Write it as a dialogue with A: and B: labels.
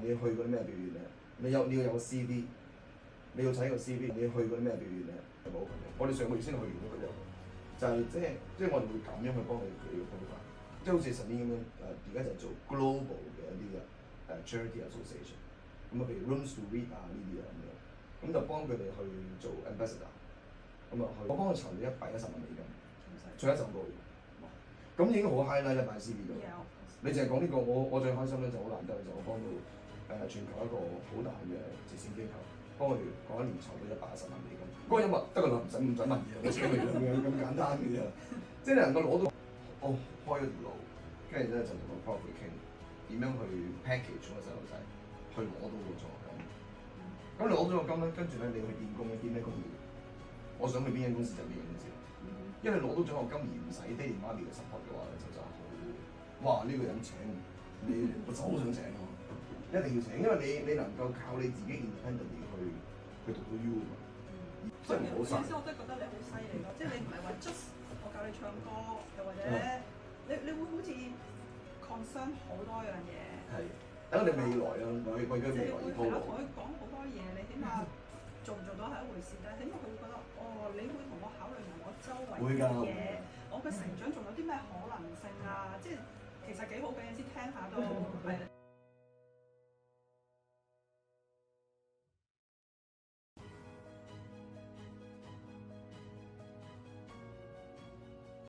A: 你去過啲咩表演咧？你要有個 CV， 你要睇個 CV， 你去過啲咩表演咧？冇，我哋上個月先去完一個遊，就係即係我哋會咁樣去幫你佢嘅方法，即係好似神啲咁樣而家就係做 global 嘅一啲嘅charity association， 咁啊譬如 Rooms to Read 啊呢啲啊咁樣，咁就幫佢哋去做 ambassador， 咁啊去，我幫佢籌咗$110萬，做1個月，咁已經好 highlight 啦，擺 CV 度。你淨係講呢個，我最開心咧就好難得就我幫到全球一個好大嘅慈善機構，幫佢講一年籌到$110萬。嗰個音樂得個啦，唔使問嘢，我請佢咁簡單嘅啫。即係你能夠攞到，開咗條路，跟住咧就同個 prof 傾點樣去 package 個細路仔去攞到個獎學金。咁你攞咗個金咧，跟住咧你去見工咧，見咩工業？我想去邊間公司就邊間公司，因為攞到獎學金而唔使爹哋媽咪嘅 support 嘅話咧，就真係好。哇！呢個人請你，我就好想請咯，一定要請，因為你能夠靠你自己 independent 去讀到 U 啊嘛。即係唔好嘥。
B: 我真係覺得你好犀利咯，即係你唔係話 just 我教你唱歌，又或者你會好似 concern 好多樣嘢。
A: 係，等你未來啊，為咗未來而鋪路。
B: 同佢講好多嘢，你起碼做唔做到係一回事，但係起碼佢會覺得，你會同我考慮埋我周圍嘅嘢，我嘅成長仲有啲咩可能性啊？即係其實幾好嘅，有時聽下都係